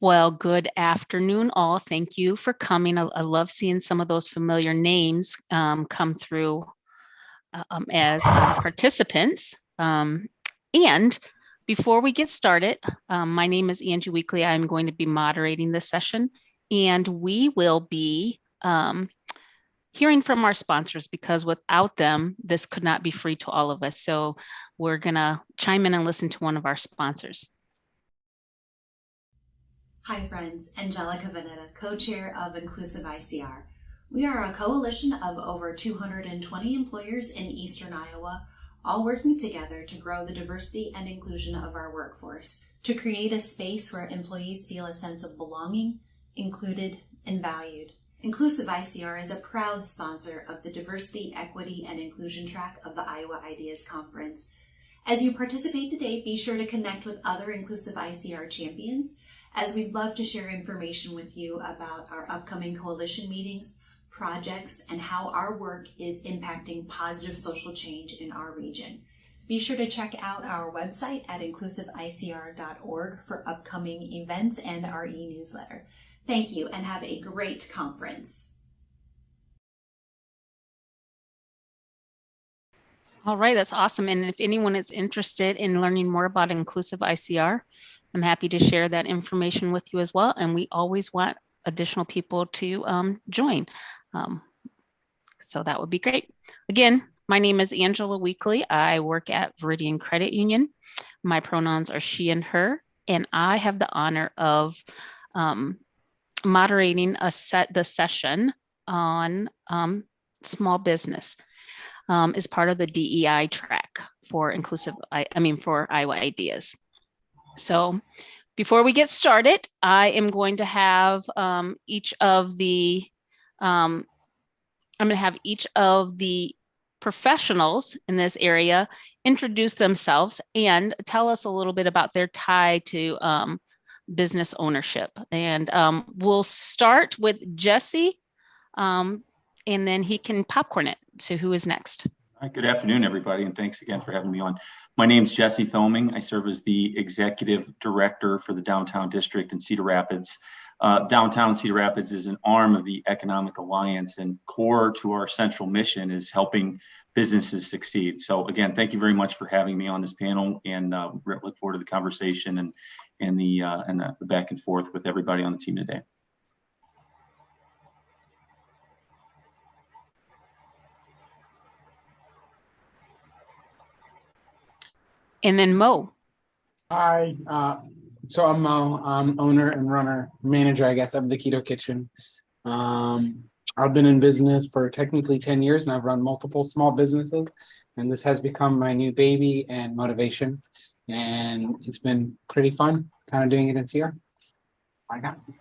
Well, good afternoon, all. Thank you for coming. I love seeing some of those familiar names come through as participants. And before we get started, my name is Angie Weekly. I'm going to be moderating this session, and we will be hearing from our sponsors because without them, this could not be free to all of us. So we're going to chime in and listen to one of our sponsors. Hi friends, Angelica Veneta, co-chair of Inclusive ICR. We are a coalition of over 220 employers in Eastern Iowa, all working together to grow the diversity and inclusion of our workforce, to create a space where employees feel a sense of belonging, included, and valued. Inclusive ICR is a proud sponsor of the Diversity, Equity, and Inclusion track of the Iowa Ideas Conference. As you participate today, be sure to connect with other Inclusive ICR champions, as we'd love to share information with you about our upcoming coalition meetings, projects, and how our work is impacting positive social change in our region. Be sure to check out our website at inclusivicr.org for upcoming events and our e-newsletter. Thank you and have a great conference. All right, that's awesome. And if anyone is interested in learning more about Inclusive ICR, I'm happy to share that information with you as well. And we always want additional people to join. So that would be great. Again, my name is Angela Weekly. I work at Veridian Credit Union. My pronouns are she and her, and I have the honor of moderating the session on small business. Is part of the DEI track for for Iowa Ideas. So before we get started, I am going to have each of the professionals in this area introduce themselves and tell us a little bit about their tie to business ownership. And we'll start with Jesse, and then he can popcorn it. So who is next? All right, good afternoon, everybody, and thanks again for having me on. My name is Jesse Thoming. I serve as the Executive Director for the Downtown District in Cedar Rapids. Downtown Cedar Rapids is an arm of the Economic Alliance, and core to our central mission is helping businesses succeed. So again, thank you very much for having me on this panel, and look forward to the conversation and the back and forth with everybody on the team today. And then Mo. Hi, so I'm Mo. I'm owner and manager, I guess, of the Keto Kitchen. I've been in business for technically 10 years, and I've run multiple small businesses, and this has become my new baby and motivation. And it's been pretty fun kind of doing it in CR. I got it.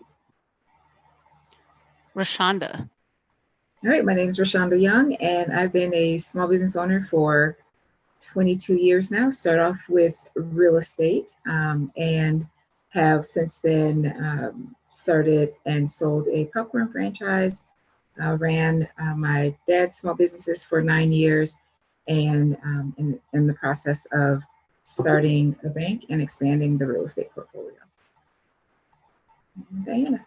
Rashonda. All right, my name is Rashonda Young, and I've been a small business owner for 22 years now. Started off with real estate and have since then started and sold a popcorn franchise, ran my dad's small businesses for 9 years, and in the process of starting a bank and expanding the real estate portfolio. Diana.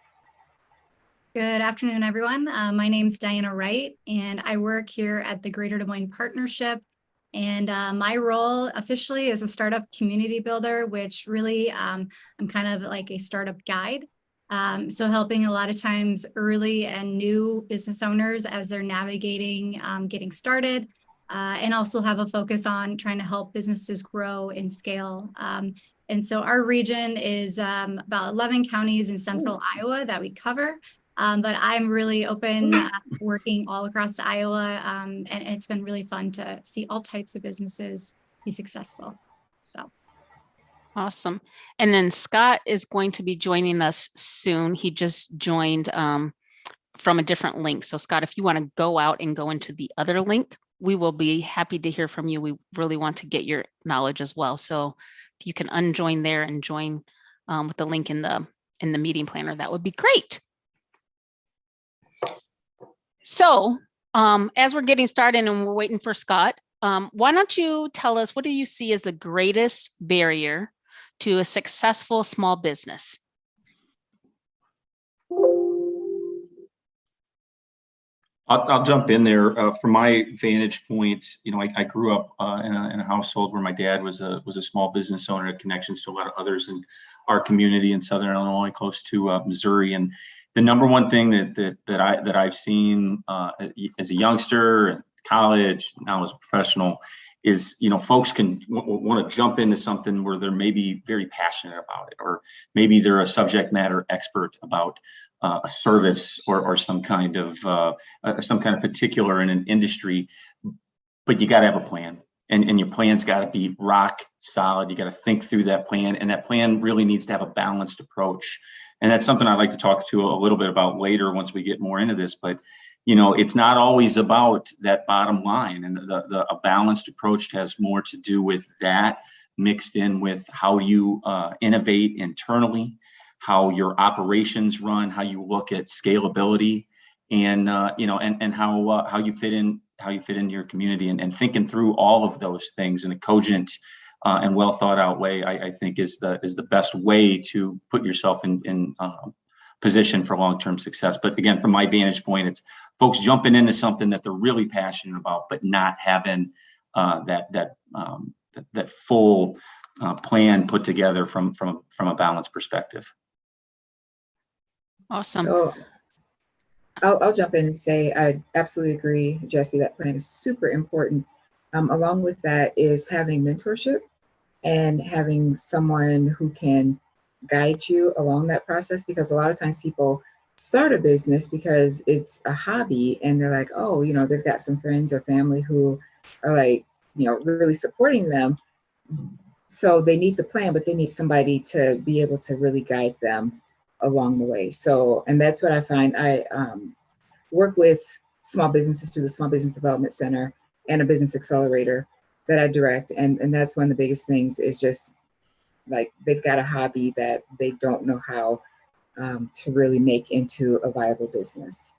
Good afternoon, everyone. My name is Diana Wright, and I work here at the Greater Des Moines Partnership. And my role officially is a startup community builder, which really I'm kind of like a startup guide. So helping a lot of times early and new business owners as they're navigating getting started, and also have a focus on trying to help businesses grow and scale. And so our region is about 11 counties in central Iowa that we cover. But I'm really open, working all across Iowa, and it's been really fun to see all types of businesses be successful. So awesome. And then Scott is going to be joining us soon. He just joined from a different link. So Scott, if you want to go out and go into the other link, we will be happy to hear from you. We really want to get your knowledge as well. So if you can unjoin there and join with the link in the meeting planner, that would be great. So as we're getting started and we're waiting for Scott, why don't you tell us, what do you see as the greatest barrier to a successful small business? I'll jump in there. From my vantage point, I grew up in a household where my dad was a small business owner, had connections to a lot of others in our community in Southern Illinois, close to Missouri. And the number one thing that I've seen as a youngster, in college, now as a professional, is folks can want to jump into something where they're maybe very passionate about it, or maybe they're a subject matter expert about a service or some kind of particular in an industry, but you got to have a plan, and your plan's got to be rock solid. You got to think through that plan, and that plan really needs to have a balanced approach. And that's something I'd like to talk to a little bit about later once we get more into this. But it's not always about that bottom line, and a balanced approach has more to do with that, mixed in with how you innovate internally, how your operations run, how you look at scalability, and and how you fit in your community, and thinking through all of those things in a cogent and well thought out way, I think is the best way to put yourself in position for long-term success. But again, from my vantage point, it's folks jumping into something that they're really passionate about, but not having that full plan put together from a balanced perspective. Awesome. So I'll jump in and say I absolutely agree, Jesse, that plan is super important. Along with that is having mentorship and having someone who can guide you along that process, because a lot of times people start a business because it's a hobby and they're like, oh, they've got some friends or family who are like, really supporting them. So they need the plan, but they need somebody to be able to really guide them along the way. So, and that's what I find. I work with small businesses through the Small Business Development Center and a business accelerator that I direct. And that's one of the biggest things is just like they've got a hobby that they don't know how to really make into a viable business.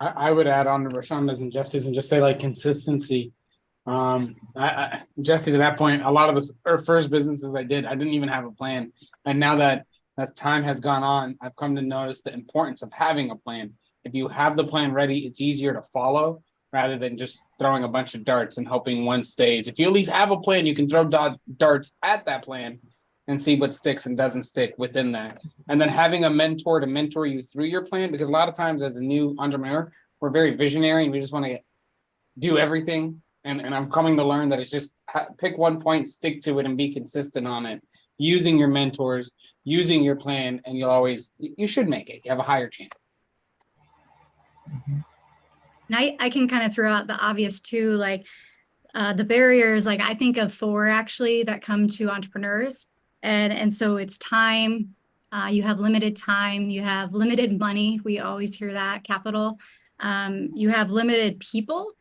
I would add on to Rashonda's and Jesse's and just say like consistency. Jesse, to that point, a lot of the first businesses I didn't even have a plan. And now that as time has gone on, I've come to notice the importance of having a plan. If you have the plan ready, it's easier to follow rather than just throwing a bunch of darts and hoping one stays. If you at least have a plan, you can throw darts at that plan and see what sticks and doesn't stick within that. And then having a mentor to mentor you through your plan, because a lot of times as a new entrepreneur, we're very visionary and we just want to do everything. And I'm coming to learn that it's just pick one point, stick to it, and be consistent on it, using your mentors, using your plan, and you should make it. You have a higher chance. And I can kind of throw out the obvious too, like the barriers, like I think of 4 actually that come to entrepreneurs. And so it's time, you have limited time, you have limited money. We always hear that, capital. You have limited people.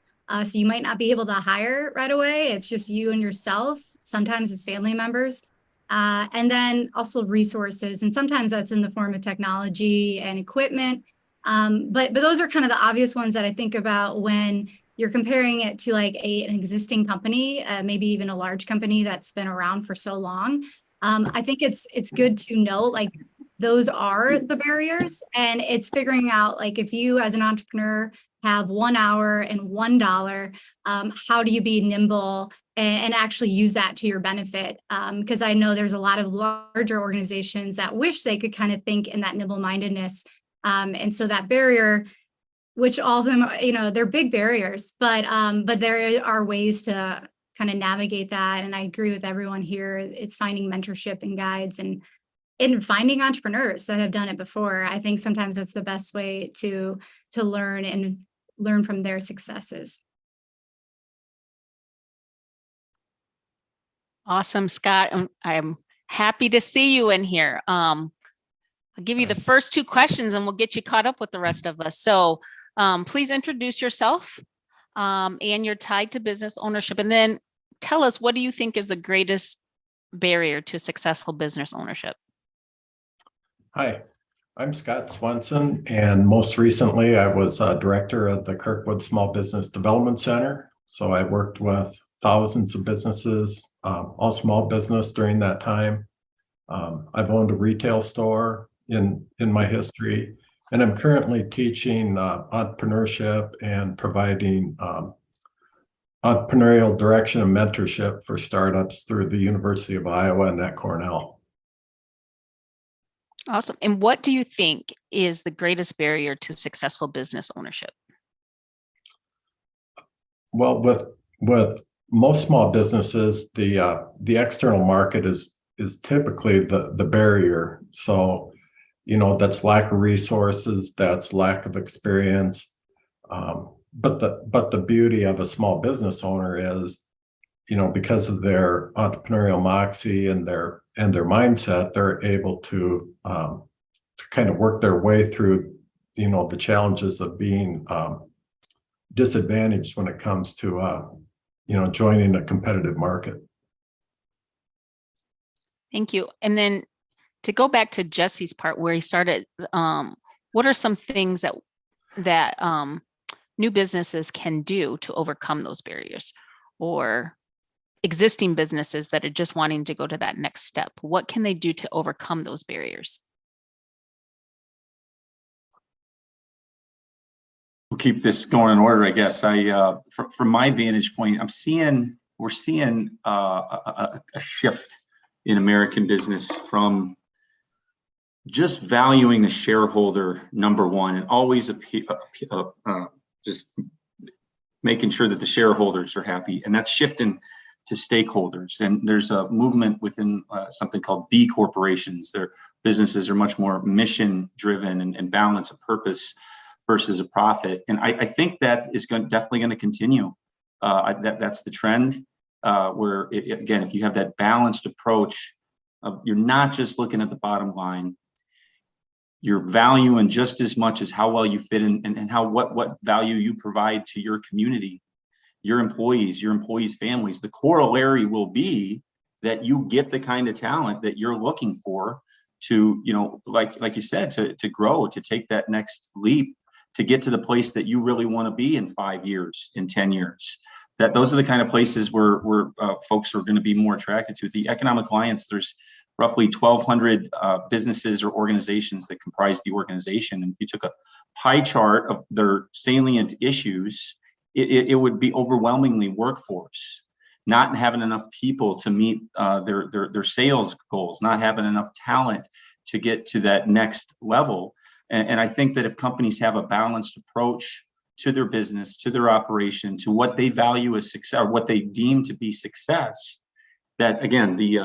So you might not be able to hire right away. It's just you and yourself. Sometimes it's family members. And then also resources. And sometimes that's in the form of technology and equipment. But those are kind of the obvious ones that I think about when you're comparing it to like an existing company, maybe even a large company that's been around for so long. I think it's good to know like those are the barriers, and it's figuring out like if you as an entrepreneur have 1 hour and $1, how do you be nimble and actually use that to your benefit? Because I know there's a lot of larger organizations that wish they could kind of think in that nimble-mindedness. And so that barrier, which all of them, they're big barriers, but there are ways to kind of navigate that. And I agree with everyone here. It's finding mentorship and guides and finding entrepreneurs that have done it before. I think sometimes that's the best way to learn and learn from their successes. Awesome, Scott. I'm happy to see you in here. I'll give you the first 2 questions and we'll get you caught up with the rest of us. So please introduce yourself and you're tied to business ownership. And then tell us, what do you think is the greatest barrier to successful business ownership? Hi, I'm Scott Swenson, and most recently I was director of the Kirkwood Small Business Development Center. So I worked with thousands of businesses, all small business during that time. I've owned a retail store in my history, And I'm currently teaching entrepreneurship and providing entrepreneurial direction and mentorship for startups through the University of Iowa and at Cornell. Awesome. And what do you think is the greatest barrier to successful business ownership? Well, with most small businesses, the external market is typically the barrier. So, that's lack of resources, that's lack of experience. But the beauty of a small business owner is, because of their entrepreneurial moxie and their mindset, they're able to kind of work their way through, the challenges of being disadvantaged when it comes to joining a competitive market. Thank you. And then to go back to Jesse's part where he started, what are some things that new businesses can do to overcome those barriers, or existing businesses that are just wanting to go to that next step? What can they do to overcome those barriers? We'll keep this going in order, I guess. From my vantage point, we're seeing a shift in American business from just valuing the shareholder number one, and always just making sure that the shareholders are happy, and that's shifting to stakeholders. And there's a movement within something called B corporations. Their businesses are much more mission driven and balance of purpose versus a profit. And I think that is definitely going to continue. That's the trend. Where again, if you have that balanced approach, you're not just looking at the bottom line. You're valuing just as much as how well you fit in, and how what value you provide to your community, your employees families. The corollary will be that you get the kind of talent that you're looking for to, like you said, to grow, to take that next leap, to get to the place that you really want to be in 5 years, in 10 years. Those are the kind of places where folks are going to be more attracted to. The Economic Alliance, there's roughly 1,200 businesses or organizations that comprise the organization. And if you took a pie chart of their salient issues, it would be overwhelmingly workforce, not having enough people to meet their sales goals, not having enough talent to get to that next level. And I think that if companies have a balanced approach to their business, to their operation, to what they value as success, or what they deem to be success, that again, the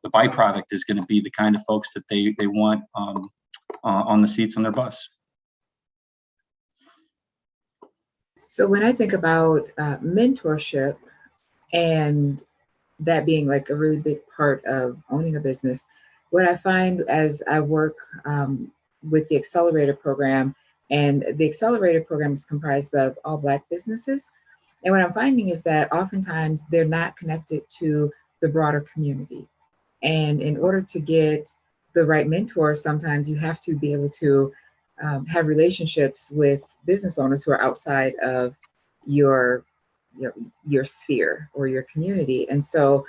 byproduct is going to be the kind of folks that they want on the seats on their bus. So when I think about mentorship, and that being like a really big part of owning a business, what I find as I work with the Accelerator program, and the Accelerator program is comprised of all Black businesses. And what I'm finding is that oftentimes they're not connected to the broader community. And in order to get the right mentor, sometimes you have to be able to have relationships with business owners who are outside of your sphere or your community. And so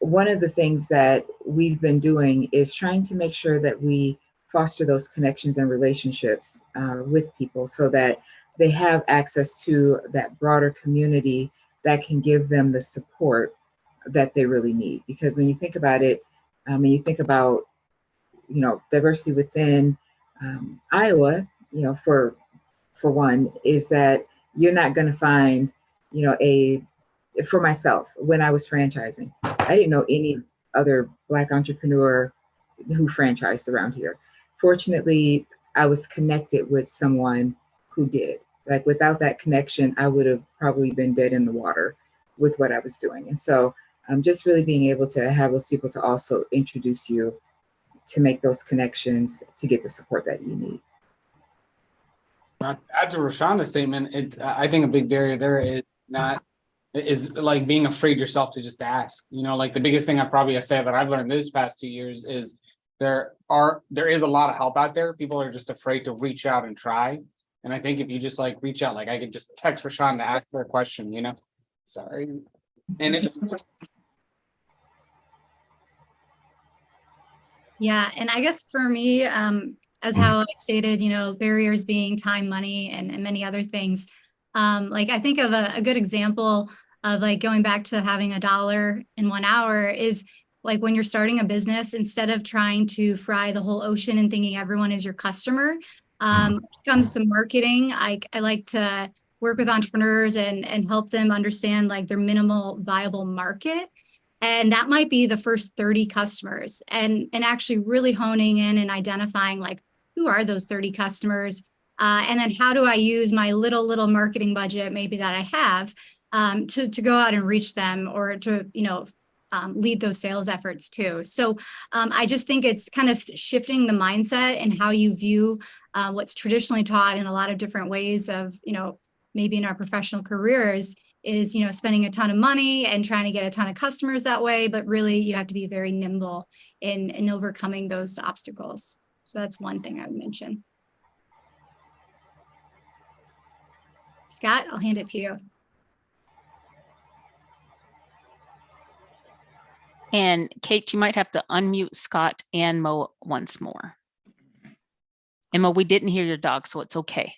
one of the things that we've been doing is trying to make sure that we foster those connections and relationships with people, so that they have access to that broader community that can give them the support that they really need. Because when you think about it, and you think about, diversity within Iowa, for one, is that you're not going to find, for myself, when I was franchising, I didn't know any other Black entrepreneur who franchised around here. Fortunately, I was connected with someone who did. Like, without that connection, I would have probably been dead in the water with what I was doing. And so just really being able to have those people to also introduce you, to make those connections, to get the support that you need. Now, to add to Roshonda's statement, I think a big barrier there is like being afraid yourself to just ask. Like the biggest thing I say that I've learned this past 2 years is there is a lot of help out there. People are just afraid to reach out and try. And I think if you just reach out, I could just text Roshonda, ask her a question, sorry. And Yeah, and I guess for me, as how I stated, barriers being time, money, and many other things. Like I think of a good example of like going back to having $1 in 1 hour is like when you're starting a business, instead of trying to fry the whole ocean and thinking everyone is your customer, when it comes to marketing, I like to work with entrepreneurs and help them understand like their minimal viable market. And that might be the first 30 customers and actually really honing in and identifying like, who are those 30 customers? And then how do I use my little marketing budget maybe that I have to go out and reach them or to, lead those sales efforts too. So I just think it's kind of shifting the mindset and how you view what's traditionally taught in a lot of different ways of, maybe in our professional careers is, spending a ton of money and trying to get a ton of customers that way. But really, you have to be very nimble in overcoming those obstacles. So that's one thing I would mention. Scott, I'll hand it to you. And Kate, you might have to unmute Scott and Mo once more. And Mo, we didn't hear your dog, so it's okay.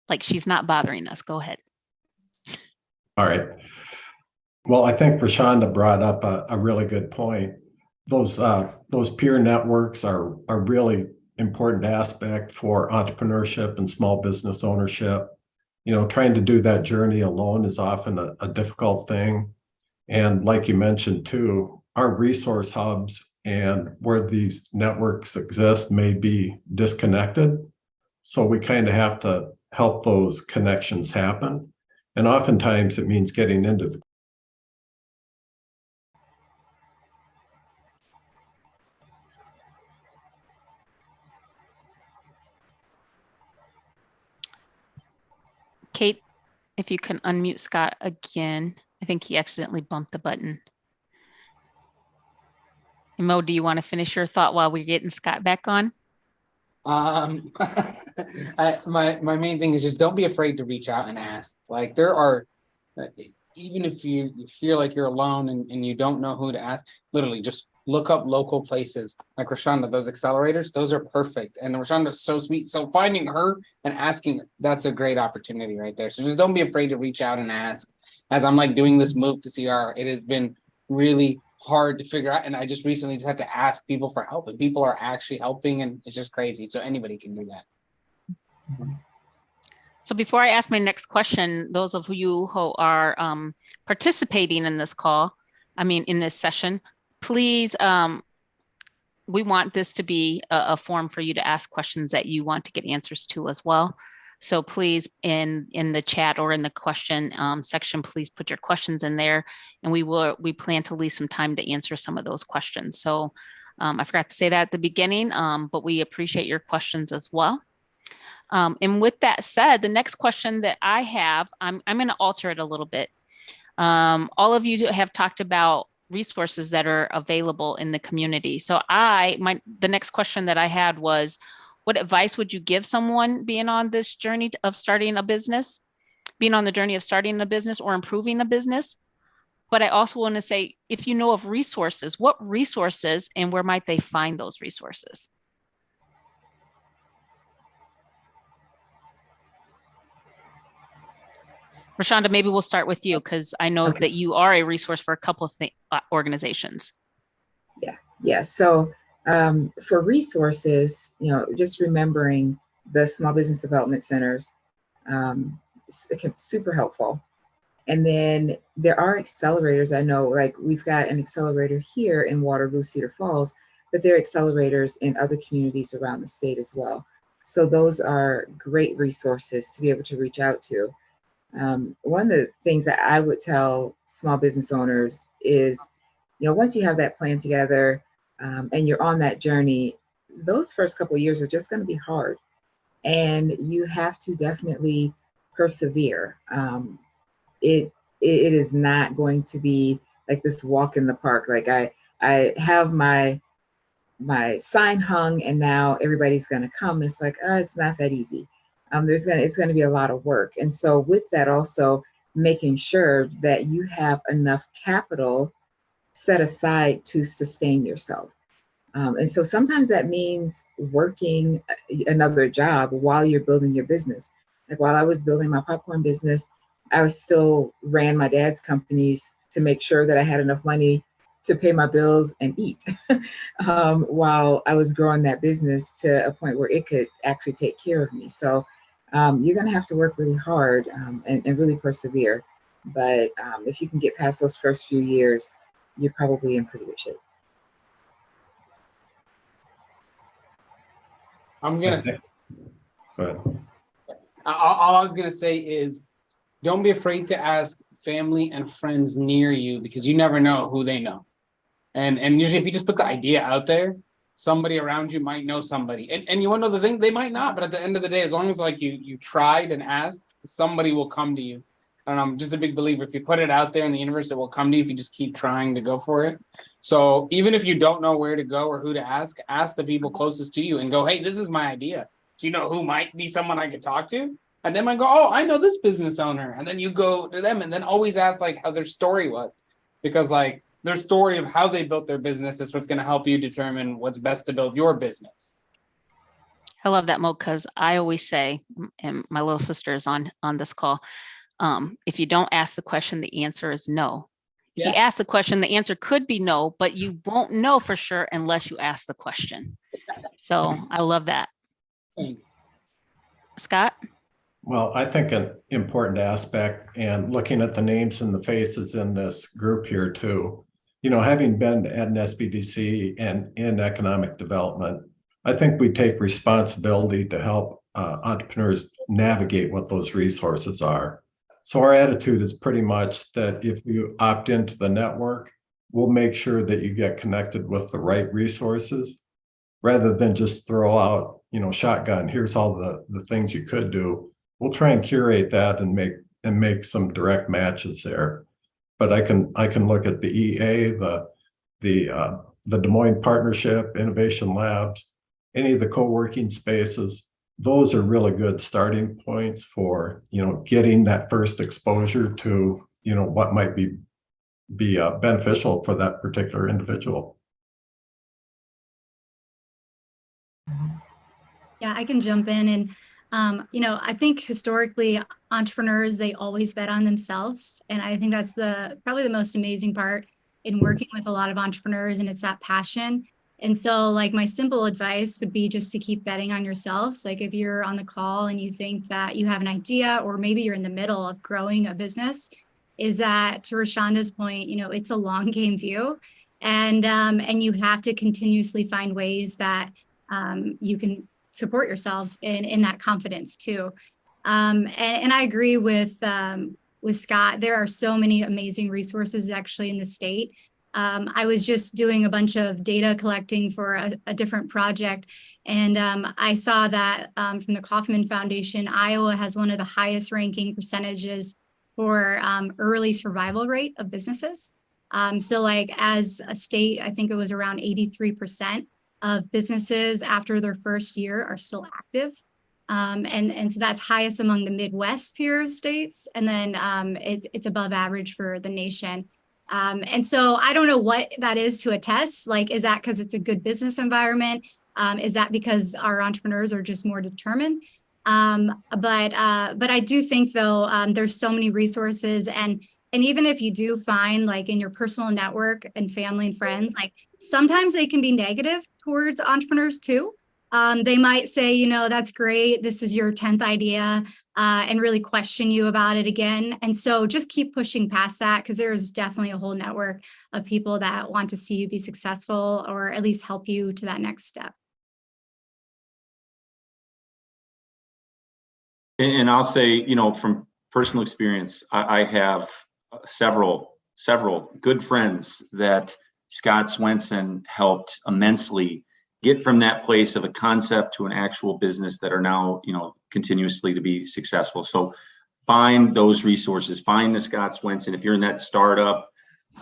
Like she's not bothering us. Go ahead. All right. Well, I think Rashonda brought up a really good point. Those peer networks are a really important aspect for entrepreneurship and small business ownership. Trying to do that journey alone is often a difficult thing. And like you mentioned too, our resource hubs and where these networks exist may be disconnected. So we kind of have to help those connections happen. And oftentimes it means getting into the Kate, if you can unmute Scott again. I think he accidentally bumped the button. And Mo, do you want to finish your thought while we're getting Scott back on? My main thing is just don't be afraid to reach out and ask. Like there are, even if you feel like you're alone and you don't know who to ask, literally just look up local places. Like Rashonda, those accelerators, those are perfect. And Rashonda's so sweet. So finding her and asking, that's a great opportunity right there. So just don't be afraid to reach out and ask. As I'm like doing this move to CR, it has been really hard to figure out. And I just recently had to ask people for help, and people are actually helping, and it's just crazy. So anybody can do that. So before I ask my next question, those of you who are participating in this in this session, please, we want this to be a forum for you to ask questions that you want to get answers to as well. So please, in the chat or in the question section, please put your questions in there, and we plan to leave some time to answer some of those questions. So I forgot to say that at the beginning, but we appreciate your questions as well. And with that said, the next question that I have, I'm going to alter it a little bit. All of you have talked about resources that are available in the community. So the next question that I had was, what advice would you give someone being on this journey of starting a business, being on the journey of starting a business or improving a business? But I also want to say, if you know of resources, what resources and where might they find those resources? Rashonda, maybe we'll start with you because I know that you are a resource for a couple of organizations. Yeah. So for resources, just remembering the small business development centers, super helpful. And then there are accelerators. I know, like we've got an accelerator here in Waterloo, Cedar Falls, but there are accelerators in other communities around the state as well. So those are great resources to be able to reach out to. One of the things that I would tell small business owners is, once you have that plan together and you're on that journey, those first couple of years are just going to be hard, and you have to definitely persevere. It is not going to be like this walk in the park. Like I have my sign hung and now everybody's going to come. It's like, it's not that easy. It's going to be a lot of work. And so with that, also making sure that you have enough capital set aside to sustain yourself. And so sometimes that means working another job while you're building your business. Like while I was building my popcorn business, I was still ran my dad's companies to make sure that I had enough money to pay my bills and eat while I was growing that business to a point where it could actually take care of me. So you're going to have to work really hard and really persevere. But if you can get past those first few years, you're probably in pretty good shape. I'm gonna say, Go ahead. all I was gonna say is, don't be afraid to ask family and friends near you, because you never know who they know. And usually if you just put the idea out there, somebody around you might know somebody. And you want to know the thing, they might not, but at the end of the day, as long as like you tried and asked, somebody will come to you. And I'm just a big believer, if you put it out there in the universe, it will come to you if you just keep trying to go for it. So even if you don't know where to go or who to ask the people closest to you and go, hey, this is my idea. Do you know who might be someone I could talk to? And then I go, oh, I know this business owner. And then you go to them and then always ask like how their story was, because like their story of how they built their business is what's going to help you determine what's best to build your business. I love that, Mo, because I always say, and my little sister is on this call, if you don't ask the question, the answer is no. If you ask the question, the answer could be no, but you won't know for sure unless you ask the question. So I love that. Scott? Well, I think an important aspect, and looking at the names and the faces in this group here too, you know, having been at an SBDC and in economic development, I think we take responsibility to help entrepreneurs navigate what those resources are. So our attitude is pretty much that if you opt into the network, we'll make sure that you get connected with the right resources, rather than just throw out, you know, shotgun, here's all the things you could do. We'll try and curate that and make some direct matches there. But I can look at the EA, the Des Moines Partnership, Innovation Labs, any of the co-working spaces. Those are really good starting points for, you know, getting that first exposure to, you know, what might be beneficial for that particular individual. Yeah, I can jump in. And, you know, I think historically entrepreneurs, they always bet on themselves. And I think that's probably the most amazing part in working with a lot of entrepreneurs, and it's that passion. And so like my simple advice would be just to keep betting on yourselves. Like if you're on the call and you think that you have an idea, or maybe you're in the middle of growing a business, is that, to Rashonda's point, you know, it's a long game view, and you have to continuously find ways that you can support yourself in that confidence too. And I agree with Scott. There are so many amazing resources actually in the state. I was just doing a bunch of data collecting for a different project, and I saw that from the Kauffman Foundation, Iowa has one of the highest ranking percentages for early survival rate of businesses. So like as a state, I think it was around 83% of businesses after their first year are still active. And so that's highest among the Midwest peer states. And then it's above average for the nation. And so I don't know what that is to attest. Like, is that because it's a good business environment? Is that because our entrepreneurs are just more determined? But I do think though, there's so many resources, and even if you do find like in your personal network and family and friends, like sometimes they can be negative towards entrepreneurs too. They might say, you know, that's great, this is your 10th idea, and really question you about it again. And so just keep pushing past that, because there's definitely a whole network of people that want to see you be successful, or at least help you to that next step. And I'll say, you know, from personal experience, I have several good friends that Scott Swenson helped immensely get from that place of a concept to an actual business that are now, you know, continuously to be successful. So find those resources, find the Scott Swenson. If you're in that startup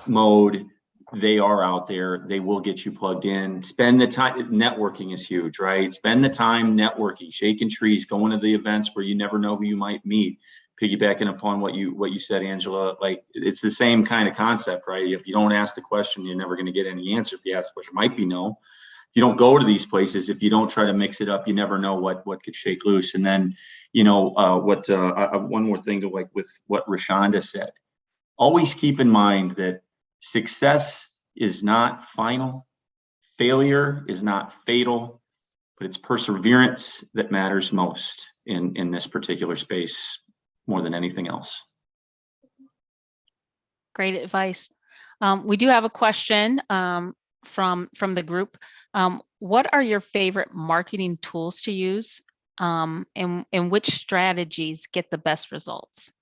mode, they are out there. They will get you plugged in. Spend the time. Networking is huge, right? Spend the time networking, shaking trees, going to the events where you never know who you might meet. Piggybacking upon what you said, Angela, like it's the same kind of concept, right? If you don't ask the question, you're never going to get any answer. If you ask the question, might be no. you don't go to these places, if you don't try to mix it up, you never know what could shake loose. And then, one more thing to like with what Rashonda said, always keep in mind that success is not final, failure is not fatal, but it's perseverance that matters most in this particular space more than anything else. Great advice. We do have a question from the group. What are your favorite marketing tools to use, and which strategies get the best results?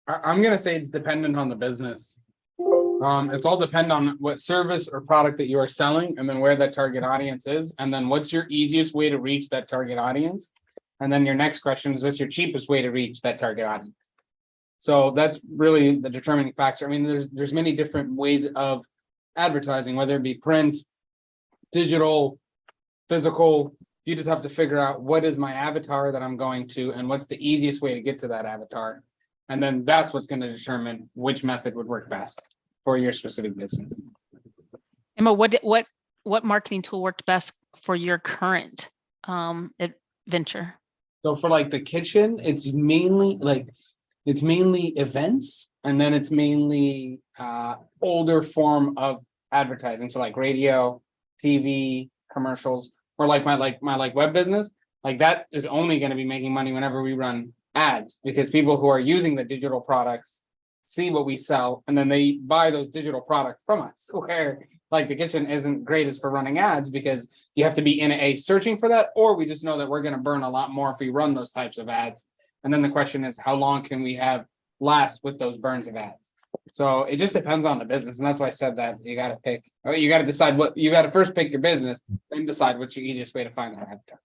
I'm gonna say it's dependent on the business. It's all depend on what service or product that you are selling, and then where that target audience is, and then what's your easiest way to reach that target audience. And then your next question is, what's your cheapest way to reach that target audience? So that's really the determining factor. I mean, there's many different ways of advertising, whether it be print, digital, physical. You just have to figure out what is my avatar that I'm going to, and what's the easiest way to get to that avatar. And then that's what's going to determine which method would work best for your specific business. Emma, what marketing tool worked best for your current venture? So for like the kitchen, it's mainly events, and then it's mainly older form of advertising. So like radio, TV, commercials, or like my web business, like that is only going to be making money whenever we run ads, because people who are using the digital products see what we sell, and then they buy those digital products from us. Where like the kitchen isn't greatest for running ads, because you have to be in a searching for that, or we just know that we're going to burn a lot more if we run those types of ads. And then the question is, how long can we have last with those burns of ads? So it just depends on the business. And that's why I said that you got to pick, or you got to decide what you got to first pick your business, then decide what's your easiest way to find that avatar.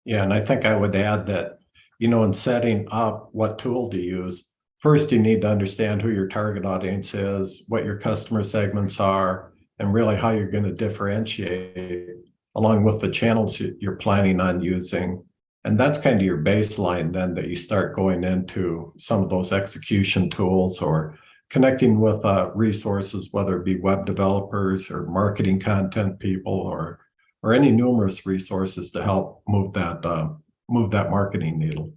Yeah, and I think I would add that, in setting up what tool to use, first you need to understand who your target audience is, what your customer segments are, and really how you're going to differentiate along with the channels you're planning on using. And that's kind of your baseline then, that you start going into some of those execution tools or connecting with resources, whether it be web developers or marketing content people or any numerous resources to help move that marketing needle.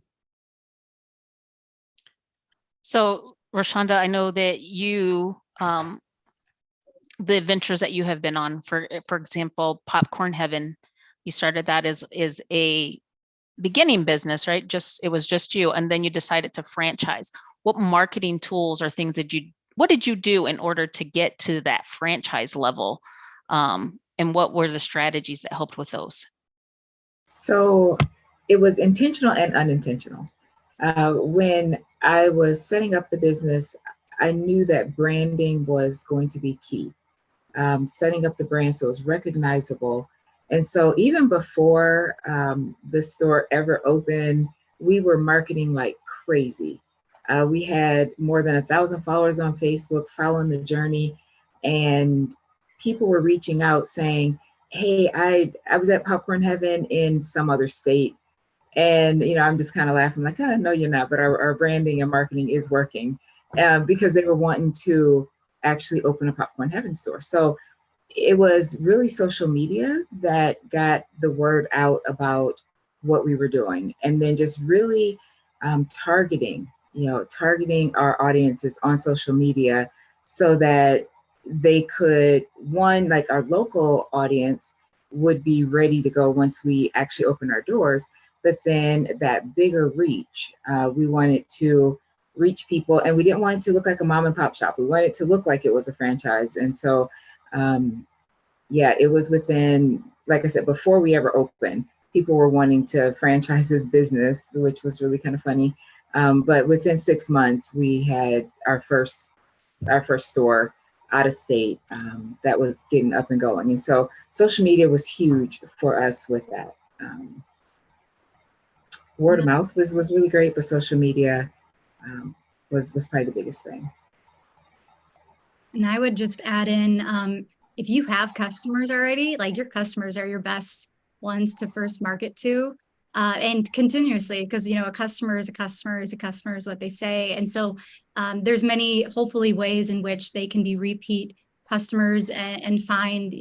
So Rashonda, I know that you, the ventures that you have been on, for example, Popcorn Heaven, you started that as a beginning business, right? It was just you, and then you decided to franchise. What marketing tools or things what did you do in order to get to that franchise level? And what were the strategies that helped with those? So it was intentional and unintentional. When I was setting up the business, I knew that branding was going to be key. Setting up the brand so it was recognizable. And so even before the store ever opened, we were marketing like crazy. We had more than 1,000 followers on Facebook following the journey, and people were reaching out saying, hey, I was at Popcorn Heaven in some other state. And, I'm just kind of laughing like, oh, no, you're not. But our branding and marketing is working because they were wanting to actually open a Popcorn Heaven store. So it was really social media that got the word out about what we were doing. And then just really targeting our audiences on social media so that they could, one, like our local audience would be ready to go once we actually open our doors, but then that bigger reach, we wanted to reach people, and we didn't want it to look like a mom and pop shop. We wanted it to look like it was a franchise. And so, it was within, like I said, before we ever opened, people were wanting to franchise this business, which was really kind of funny. But within 6 months, we had our first store out of state that was getting up and going. And so social media was huge for us with that. Word of mouth was really great, but social media was probably the biggest thing. And I would just add in, if you have customers already, like your customers are your best ones to first market to, and continuously, because a customer is a customer is a customer is what they say. And so there's many, hopefully, ways in which they can be repeat customers and find,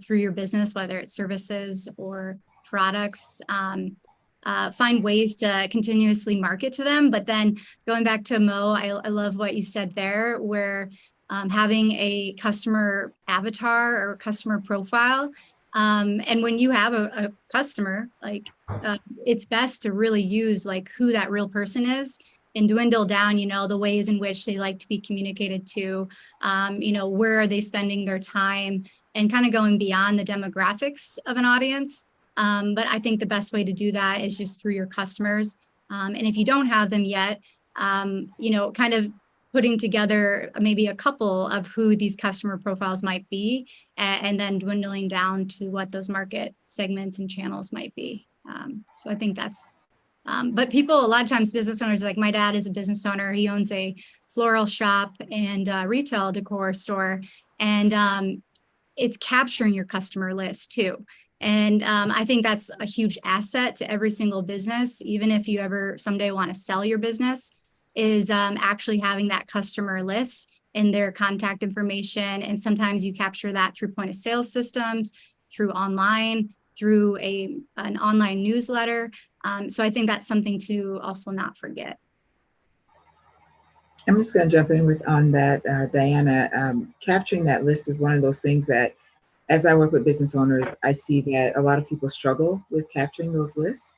through your business, whether it's services or products, find ways to continuously market to them. But then going back to Mo, I love what you said there, where having a customer avatar or customer profile. And when you have a customer, it's best to really use who that real person is and dwindle down, the ways in which they like to be communicated to, where are they spending their time, and kind of going beyond the demographics of an audience. But I think the best way to do that is just through your customers. And if you don't have them yet, kind of putting together maybe a couple of who these customer profiles might be, and then dwindling down to what those market segments and channels might be. So I think that's, but people, a lot of times business owners, like my dad is a business owner. He owns a floral shop and retail decor store. And it's capturing your customer list too. And I think that's a huge asset to every single business, even if you ever someday want to sell your business, is actually having that customer list and their contact information. And sometimes you capture that through point of sale systems, through online, through an online newsletter. So I think that's something to also not forget. I'm just going to jump in on that, Diana. Capturing that list is one of those things that, as I work with business owners, I see that a lot of people struggle with capturing those lists.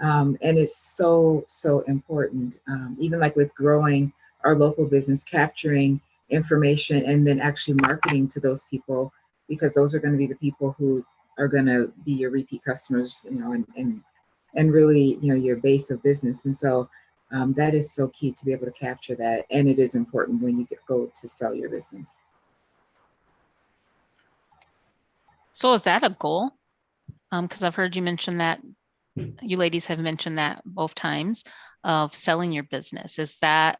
And it's so important, even with growing our local business, capturing information and then actually marketing to those people, because those are going to be the people who are going to be your repeat customers, and really, your base of business. And so that is so key to be able to capture that. And it is important when you go to sell your business. So is that a goal? Because I've heard you mention that, you ladies have mentioned that both times, of selling your business. Is that,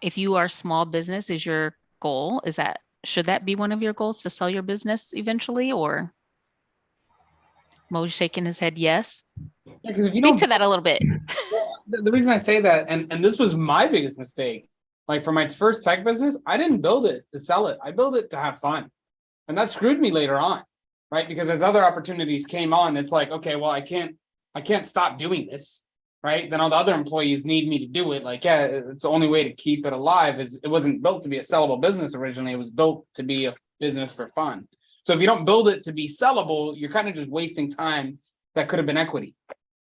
if you are a small business, is your goal, should that be one of your goals, to sell your business eventually? Or Mo's shaking his head yes. Because if you Speak don't, to that a little bit. the reason I say that, and this was my biggest mistake, for my first tech business, I didn't build it to sell it. I built it to have fun. And that screwed me later on, right? Because as other opportunities came on, it's okay, well, I can't stop doing this, right? Then all the other employees need me to do it. It's the only way to keep it alive. Is it wasn't built to be a sellable business originally. It was built to be a business for fun. So if you don't build it to be sellable, you're kind of just wasting time that could have been equity.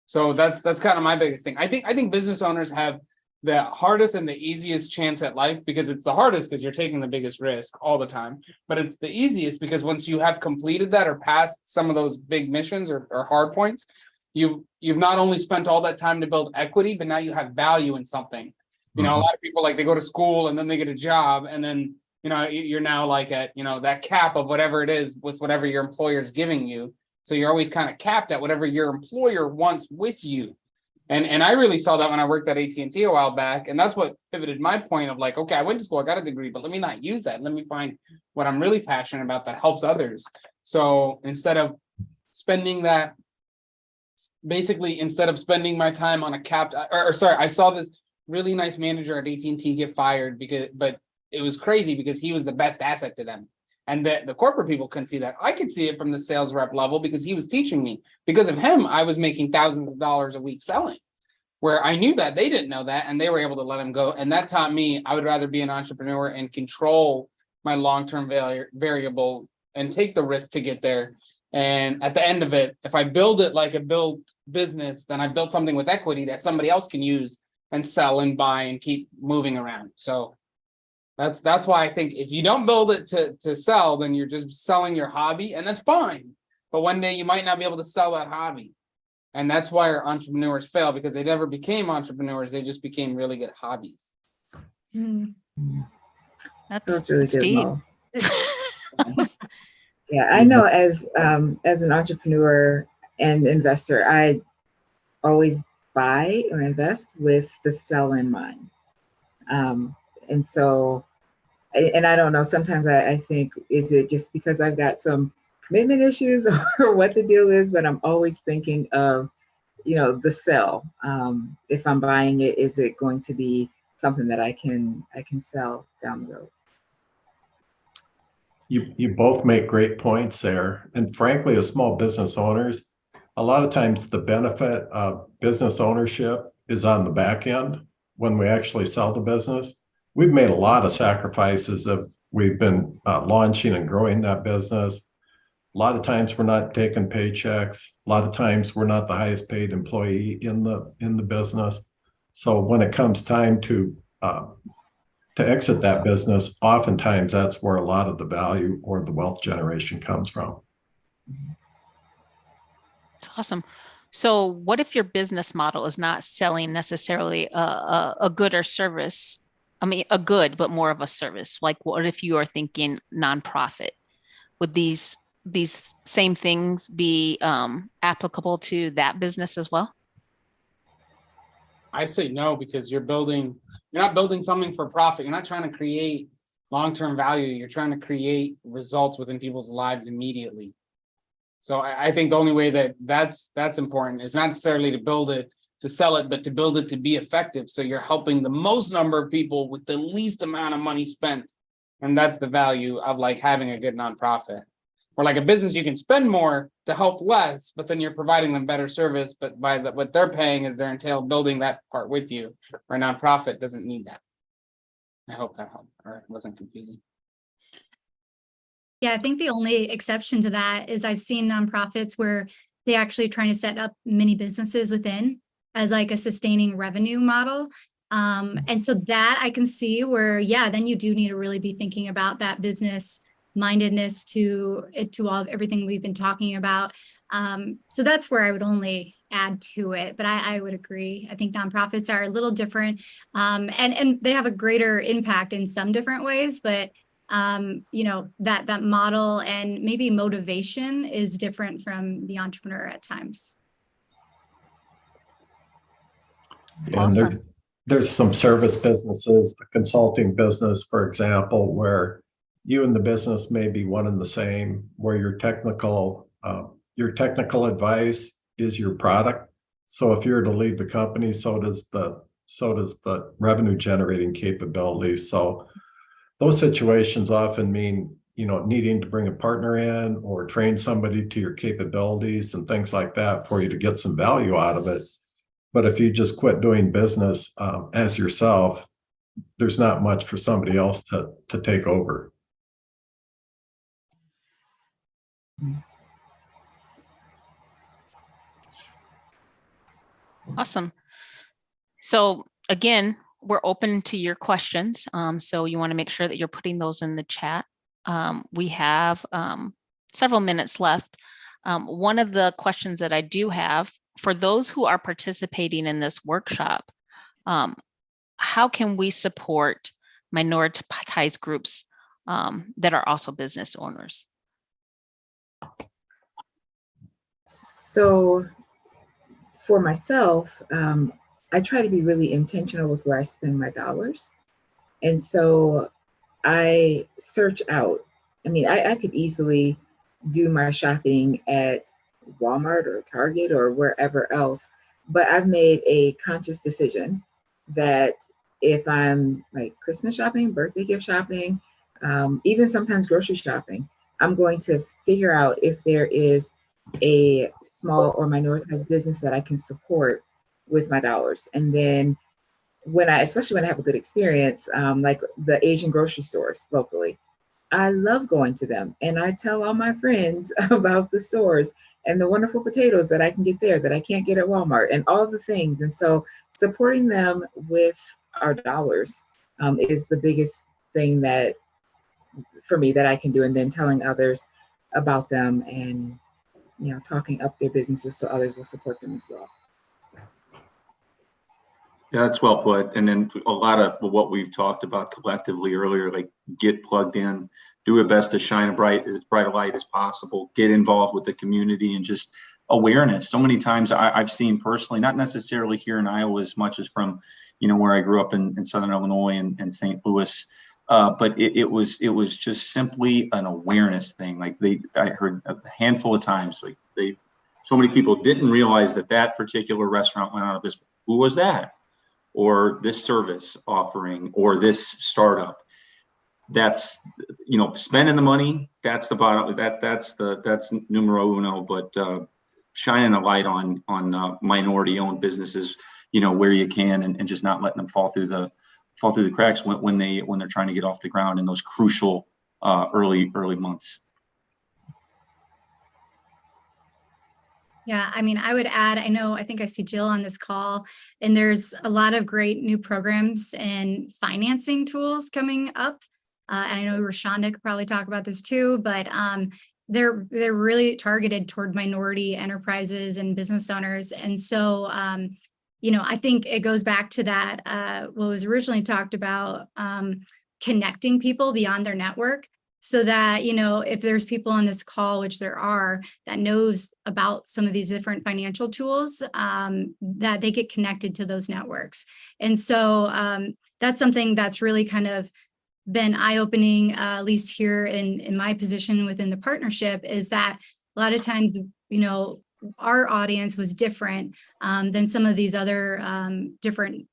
So that's kind of my biggest thing. I think business owners have the hardest and the easiest chance at life, because it's the hardest because you're taking the biggest risk all the time, but it's the easiest because once you have completed that or passed some of those big missions or hard points, you've not only spent all that time to build equity, but now you have value in something. A lot of people, they go to school and then they get a job, and then you're now at that cap of whatever it is with whatever your employer is giving you. So you're always kind of capped at whatever your employer wants with you. And I really saw that when I worked at AT&T a while back. And that's what pivoted my point of okay, I went to school, I got a degree, but let me not use that. Let me find what I'm really passionate about that helps others. So instead of spending my time on a capped, I saw this really nice manager at AT&T get fired but it was crazy because he was the best asset to them. And the corporate people couldn't see that. I could see it from the sales rep level because he was teaching me. Because of him, I was making thousands of dollars a week selling, where I knew that they didn't know that, and they were able to let him go. And that taught me I would rather be an entrepreneur and control my long-term variable and take the risk to get there. And at the end of it, if I build it like a built business, then I built something with equity that somebody else can use and sell and buy and keep moving around. So that's why I think if you don't build it to sell, then you're just selling your hobby, and that's fine. But one day you might not be able to sell that hobby. And that's why our entrepreneurs fail, because they never became entrepreneurs. They just became really good hobbies. That's really good, deep. Mo. Yeah, I know as an entrepreneur and investor, I always buy or invest with the sell in mind. And so, and I don't know, sometimes I think, is it just because I've got some commitment issues or what the deal is, but I'm always thinking of, the sell. If I'm buying it, is it going to be something that I can sell down the road? You both make great points there. And frankly, as small business owners, a lot of times the benefit of business ownership is on the back end when we actually sell the business. We've made a lot of sacrifices as we've been launching and growing that business. A lot of times we're not taking paychecks. A lot of times we're not the highest paid employee in the business. So when it comes time to exit that business, oftentimes that's where a lot of the value or the wealth generation comes from. It's awesome. So what if your business model is not selling necessarily a good or service? I mean, a good, but more of a service. Like what if you are thinking nonprofit? Would these same things be applicable to that business as well? I say no, because you're not building something for profit. You're not trying to create long-term value. You're trying to create results within people's lives immediately. So I think the only way that's important is not necessarily to build it to sell it, but to build it to be effective. So you're helping the most number of people with the least amount of money spent. And that's the value of like having a good nonprofit. Or like a business, you can spend more to help less, but then you're providing them better service. But what they're paying is their entail building that part with you. Or a nonprofit doesn't need that. I hope that helped or it wasn't confusing. Yeah, I think the only exception to that is I've seen nonprofits where they actually trying to set up mini businesses within as like a sustaining revenue model. And so that I can see where, yeah, then you do need to really be thinking about that business mindedness to everything we've been talking about. So that's where I would only add to it, but I would agree. I think nonprofits are a little different, and they have a greater impact in some different ways, but that model and maybe motivation is different from the entrepreneur at times. Awesome. And there's some service businesses, a consulting business, for example, where you and the business may be one and the same, where your technical advice is your product. So if you're to leave the company, so does the revenue generating capability. So those situations often mean, needing to bring a partner in or train somebody to your capabilities and things like that for you to get some value out of it. But if you just quit doing business as yourself, there's not much for somebody else to take over. Awesome. So again, we're open to your questions. So you want to make sure that you're putting those in the chat. We have several minutes left. One of the questions that I do have for those who are participating in this workshop, how can we support minoritized groups that are also business owners? So for myself, I try to be really intentional with where I spend my dollars. And so I search out. I mean, I could easily do my shopping at Walmart or Target or wherever else, but I've made a conscious decision that if I'm like Christmas shopping, birthday gift shopping, even sometimes grocery shopping, I'm going to figure out if there is a small or minoritized business that I can support with my dollars. And then especially when I have a good experience, like the Asian grocery stores locally, I love going to them. And I tell all my friends about the stores and the wonderful potatoes that I can get there that I can't get at Walmart and all the things. And so supporting them with our dollars is the biggest thing that for me that I can do. And then telling others about them and, talking up their businesses so others will support them as well. Yeah, that's well put. And then a lot of what we've talked about collectively earlier, like get plugged in, do your best to shine as bright a light as possible, get involved with the community and just awareness. So many times I've seen personally, not necessarily here in Iowa as much as from, where I grew up in Southern Illinois and St. Louis, but it was just simply an awareness thing. Like I heard a handful of times, so many people didn't realize that particular restaurant went out of business. Who was that? Or this service offering or this startup. that's, spending the money, that's the bottom, that's numero uno, but shining a light on minority owned businesses, where you can, and just not letting them fall through the cracks when they're trying to get off the ground in those crucial early months. Yeah, I mean, I would add, I think I see Jill on this call, and there's a lot of great new programs and financing tools coming up. And I know Rashonda could probably talk about this too, but they're really targeted toward minority enterprises and business owners. And so, I think it goes back to that, what was originally talked about, connecting people beyond their network. So that, if there's people on this call, which there are, that knows about some of these different financial tools, that they get connected to those networks. And so that's something that's really kind of been eye-opening, at least here in my position within the partnership, is that a lot of times, our audience was different than some of these other different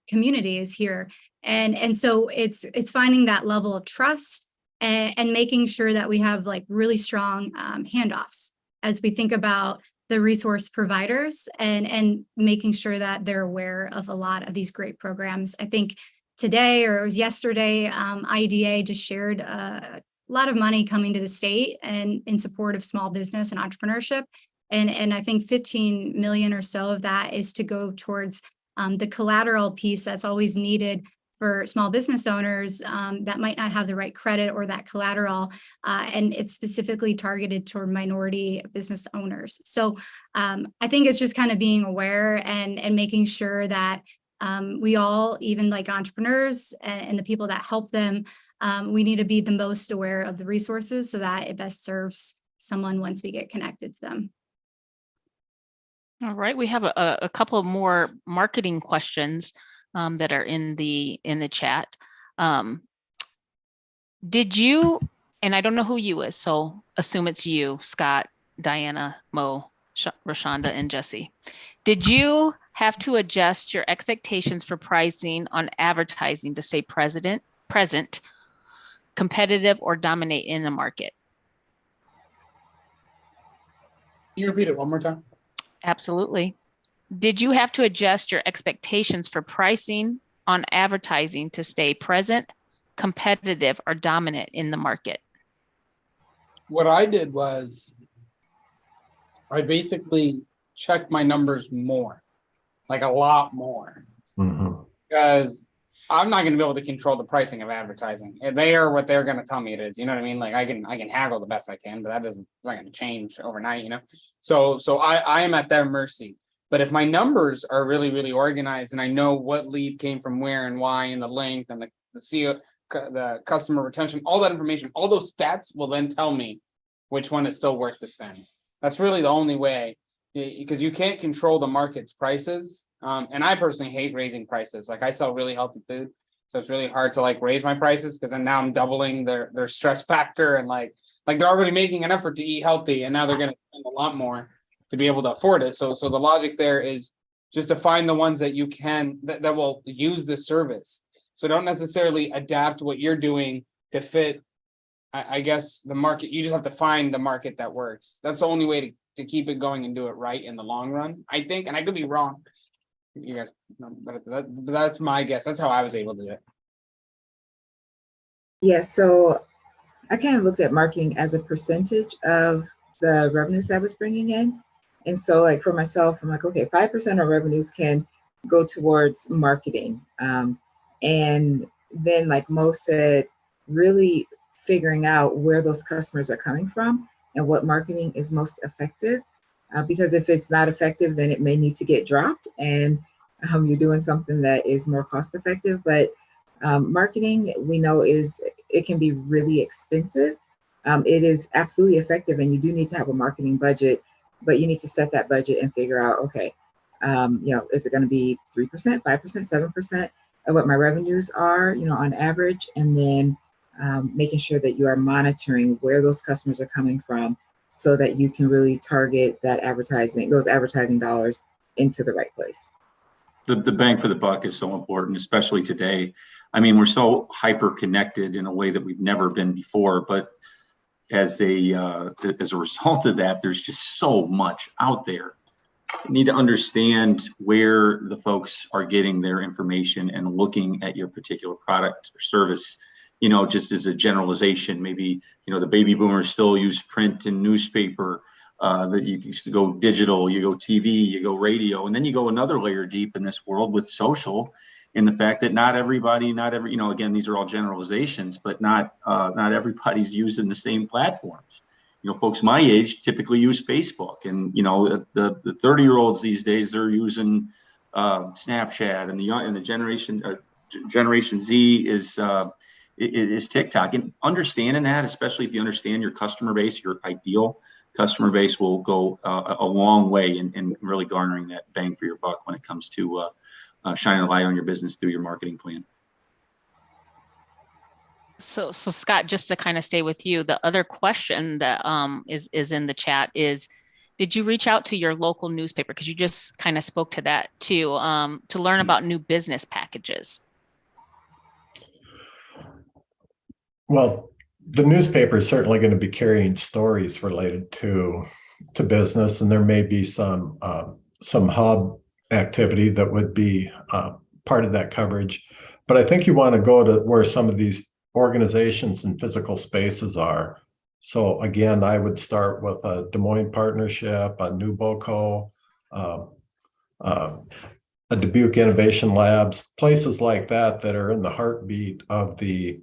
communities here. And so it's finding that level of trust and making sure that we have like really strong handoffs as we think about the resource providers and making sure that they're aware of a lot of these great programs. I think today, or it was yesterday, IDA just shared a lot of money coming to the state and in support of small business and entrepreneurship. And I think 15 million or so of that is to go towards the collateral piece that's always needed for small business owners that might not have the right credit or that collateral, and it's specifically targeted toward minority business owners. So I think it's just kind of being aware and making sure that we all, even like entrepreneurs and the people that help them, we need to be the most aware of the resources so that it best serves someone once we get connected to them. All right, we have a couple of more marketing questions that are in the chat. Did you, and I don't know who you is, so assume it's you, Scott, Diana, Mo, Rashonda, and Jesse. Did you have to adjust your expectations for pricing on advertising to stay present, competitive, or dominate in the market? Can you repeat it one more time? Absolutely. Did you have to adjust your expectations for pricing on advertising to stay present, competitive, or dominant in the market? What I did was I basically checked my numbers more, like a lot more, because I'm not going to be able to control the pricing of advertising. They are what they're going to tell me it is. You know what I mean? Like I can haggle the best I can, but it's not going to change overnight. So I am at their mercy. But if my numbers are really, really organized and I know what lead came from where and why and the length and the CO, the customer retention, all that information, all those stats will then tell me which one is still worth the spend. That's really the only way, because you can't control the market's prices. And I personally hate raising prices. Like I sell really healthy food, so it's really hard to like raise my prices because then now I'm doubling their stress factor, and like they're already making an effort to eat healthy and now they're going to spend a lot more to be able to afford it. So the logic there is just to find the ones that you can, that will use the service. So don't necessarily adapt what you're doing to fit, I guess, the market. You just have to find the market that works. That's the only way to keep it going and do it right in the long run, I think. And I could be wrong. You guys know, but that's my guess. That's how I was able to do it. Yeah, so I kind of looked at marketing as a percentage of the revenues that I was bringing in. And so like for myself, I'm like, okay, 5% of revenues can go towards marketing. And then like Mo said, really figuring out where those customers are coming from and what marketing is most effective. Because if it's not effective, then it may need to get dropped and you're doing something that is more cost effective. But marketing, we know it can be really expensive. It is absolutely effective, and you do need to have a marketing budget, but you need to set that budget and figure out, okay, is it going to be 3%, 5%, 7% of what my revenues are, on average, and then making sure that you are monitoring where those customers are coming from so that you can really target those advertising dollars into the right place. The bang for the buck is so important, especially today. I mean, we're so hyper connected in a way that we've never been before, but as a result of that, there's just so much out there. You need to understand where the folks are getting their information and looking at your particular product or service. You know, just as a generalization, maybe, you know, the baby boomers still use print and newspaper, that you used to go digital, you go TV, you go radio, and then you go another layer deep in this world with social, in the fact that not every, you know, again, these are all generalizations, but not everybody's using the same platforms. You know, folks my age typically use Facebook, and, you know, the 30-year-olds these days, they're using Snapchat, and the Generation Z is TikTok. And understanding that, especially if you understand your customer base, your ideal customer base, will go a long way in really garnering that bang for your buck when it comes to shining a light on your business through your marketing plan. So Scott, just to kind of stay with you, the other question that is in the chat is, did you reach out to your local newspaper? Because you just kind of spoke to that too, to learn about new business packages. Well, the newspaper is certainly going to be carrying stories related to business, and there may be some hub activity that would be part of that coverage. But I think you want to go to where some of these organizations and physical spaces are. So again, I would start with a Des Moines partnership, a New Boco, a Dubuque Innovation Labs, places like that are in the heartbeat of the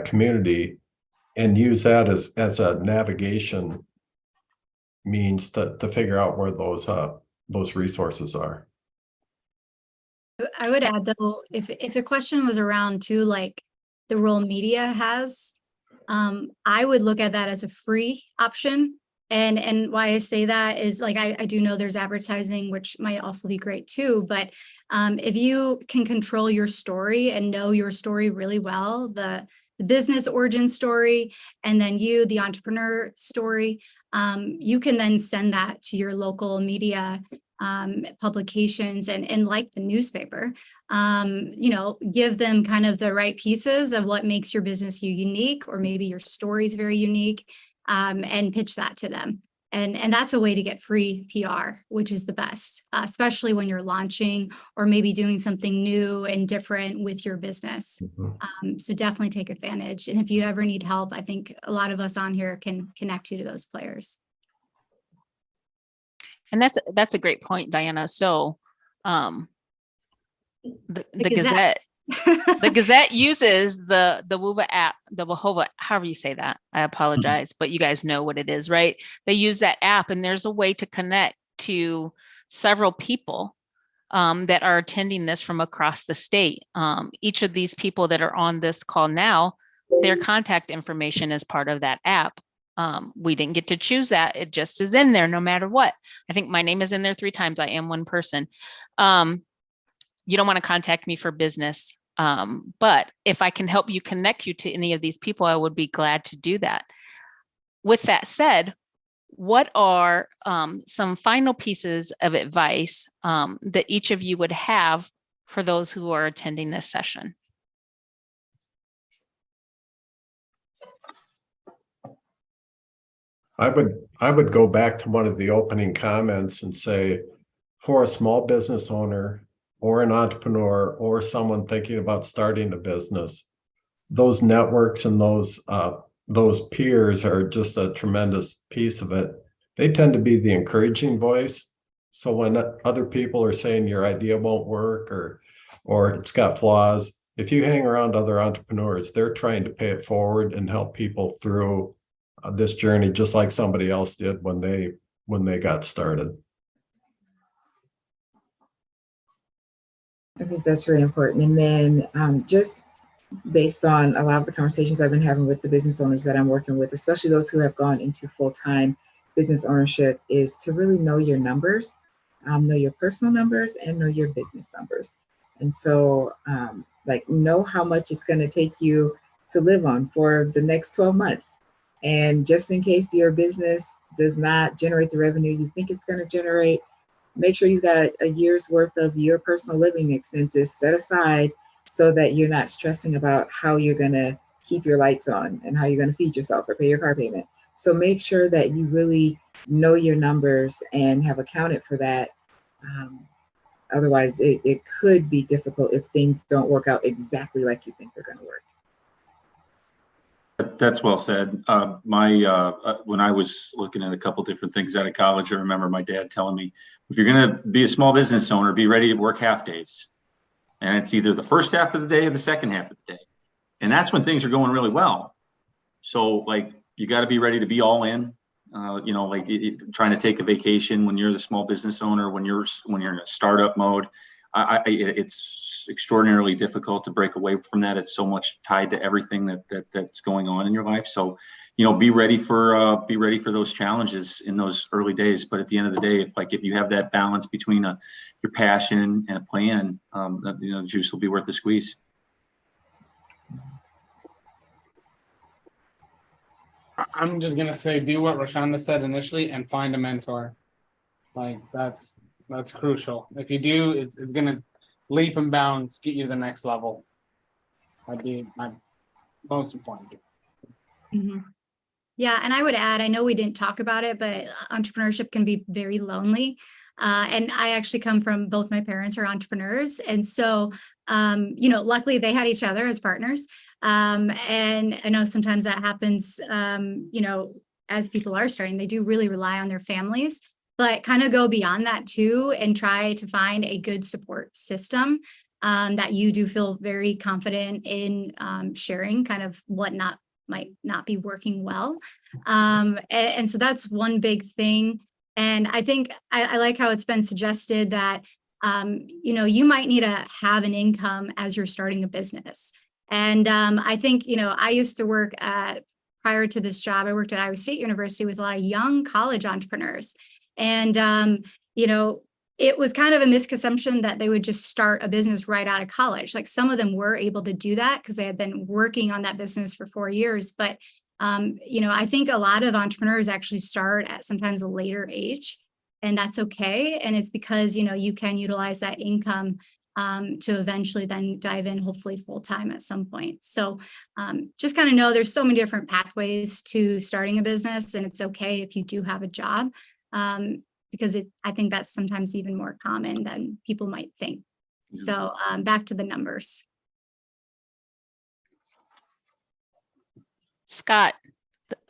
community, and use that as a navigation means to figure out where those resources are. I would add though, if the question was around too, like the role media has, I would look at that as a free option. And why I say that is, like, I do know there's advertising, which might also be great too, but if you can control your story and know your story really well, the business origin story, and then the entrepreneur story, you can then send that to your local media publications and like the newspaper, you know, give them kind of the right pieces of what makes your business unique, or maybe your story is very unique, and pitch that to them. And that's a way to get free PR, which is the best, especially when you're launching or maybe doing something new and different with your business. Mm-hmm. So definitely take advantage. And if you ever need help, I think a lot of us on here can connect you to those players. And that's a great point, Diana. So the Gazette. The Gazette uses the WUVA app, the WUVA, however you say that. I apologize, but you guys know what it is, right? They use that app, and there's a way to connect to several people that are attending this from across the state. Each of these people that are on this call now, their contact information is part of that app. We didn't get to choose that. It just is in there no matter what. I think my name is in there 3 times. I am one person. You don't want to contact me for business. But if I can help you connect you to any of these people, I would be glad to do that. With that said, what are some final pieces of advice that each of you would have for those who are attending this session? I would go back to one of the opening comments and say, for a small business owner or an entrepreneur or someone thinking about starting a business, those networks and those peers are just a tremendous piece of it. They tend to be the encouraging voice. So when other people are saying your idea won't work or it's got flaws, if you hang around other entrepreneurs, they're trying to pay it forward and help people through this journey, just like somebody else did when they got started. I think that's really important. And then just based on a lot of the conversations I've been having with the business owners that I'm working with, especially those who have gone into full-time business ownership, is to really know your numbers, know your personal numbers, and know your business numbers. And so like, know how much it's going to take you to live on for the next 12 months. And just in case your business does not generate the revenue you think it's going to generate, make sure you got a year's worth of your personal living expenses set aside so that you're not stressing about how you're going to keep your lights on and how you're going to feed yourself or pay your car payment. So make sure that you really know your numbers and have accounted for that. Otherwise, it could be difficult if things don't work out exactly like you think they're going to work. That's well said. When I was looking at a couple different things out of college, I remember my dad telling me, if you're going to be a small business owner, be ready to work half days. And it's either the first half of the day or the second half of the day. And that's when things are going really well. So like, you got to be ready to be all in, trying to take a vacation when you're the small business owner, when you're in a startup mode. It's extraordinarily difficult to break away from that. It's so much tied to everything that's going on in your life. So, be ready for those challenges in those early days. But at the end of the day, if you have that balance between your passion and a plan, the juice will be worth the squeeze. I'm just gonna say, do what Roshonda said initially and find a mentor. Like that's crucial. If you do, it's gonna leap and bounds, get you to the next level. That'd be my most important. Mhm. Yeah, and I would add, I know we didn't talk about it, but entrepreneurship can be very lonely. And I actually come from, both my parents are entrepreneurs. And so, luckily they had each other as partners. And I know sometimes that happens, as people are starting, they do really rely on their families, but kind of go beyond that too and try to find a good support system that you do feel very confident in sharing kind of what might not be working well. And so that's one big thing. And I think I like how it's been suggested that, you might need to have an income as you're starting a business. And I think, I used to work prior to this job, I worked at Iowa State University with a lot of young college entrepreneurs. And, it was kind of a misconception that they would just start a business right out of college. Like some of them were able to do that because they had been working on that business for 4 years. But, I think a lot of entrepreneurs actually start at sometimes a later age, and that's okay. And it's because, you can utilize that income to eventually then dive in, hopefully full time at some point. So just kind of know there's so many different pathways to starting a business, and it's okay if you do have a job. Because I think that's sometimes even more common than people might think. So back to the numbers. Scott,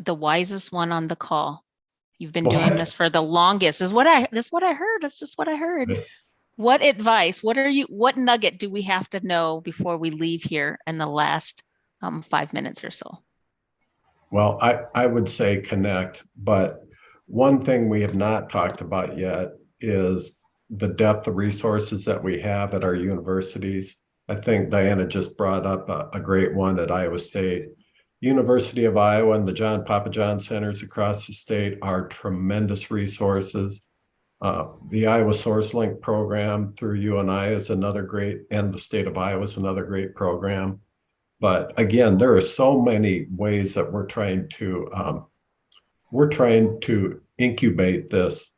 the wisest one on the call. You've been doing this for the longest. This is what I heard. That's just what I heard. What advice? What nugget do we have to know before we leave here in the last 5 minutes or so? Well, I would say connect, but one thing we have not talked about yet is the depth of resources that we have at our universities. I think Diana just brought up a great one at Iowa State. University of Iowa and the John Papa John centers across the state are tremendous resources. The Iowa SourceLink program through UNI is another great, and the state of Iowa is another great program. But again, there are so many ways that we're trying to incubate this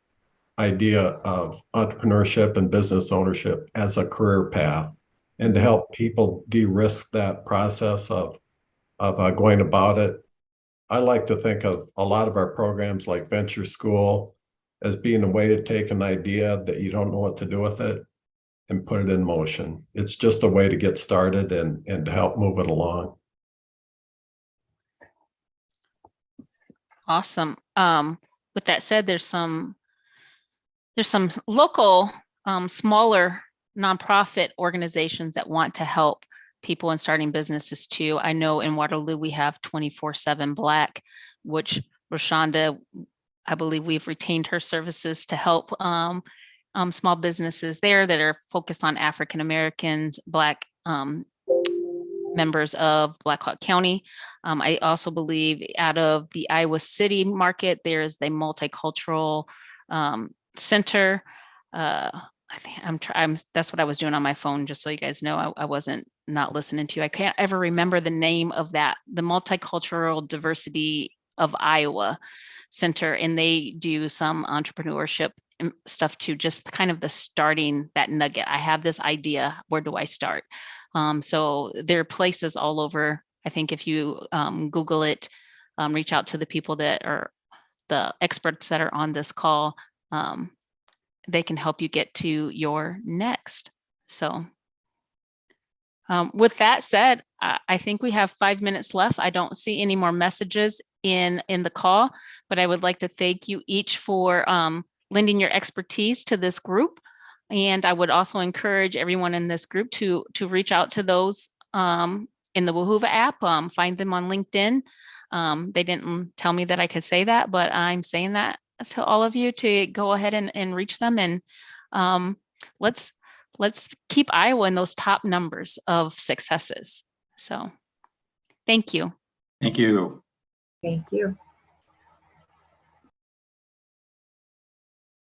idea of entrepreneurship and business ownership as a career path, and to help people de-risk that process of going about it. I like to think of a lot of our programs like Venture School as being a way to take an idea that you don't know what to do with it and put it in motion. It's just a way to get started and to help move it along. Awesome. With that said, there's some local, smaller nonprofit organizations that want to help people in starting businesses too. I know in Waterloo we have 24/7 Black, which Roshonda, I believe we've retained her services to help small businesses there that are focused on African Americans, Black members of Black Hawk County. I also believe out of the Iowa City market, there's the Multicultural Center. I think that's what I was doing on my phone, just so you guys know. I wasn't not listening to you. I can't ever remember the name of that, the Multicultural Diversity of Iowa Center, and they do some entrepreneurship stuff too, just kind of the starting that nugget. I have this idea, where do I start? So there are places all over. I think if you Google it, reach out to the people that are the experts that are on this call. They can help you get to your next. So with that said, I think we have 5 minutes left. I don't see any more messages in the call, but I would like to thank you each for lending your expertise to this group. And I would also encourage everyone in this group to reach out to those in the Woohova app, find them on LinkedIn. They didn't tell me that I could say that, but I'm saying that to all of you to go ahead and reach them. And let's keep Iowa in those top numbers of successes. So thank you. Thank you. Thank you.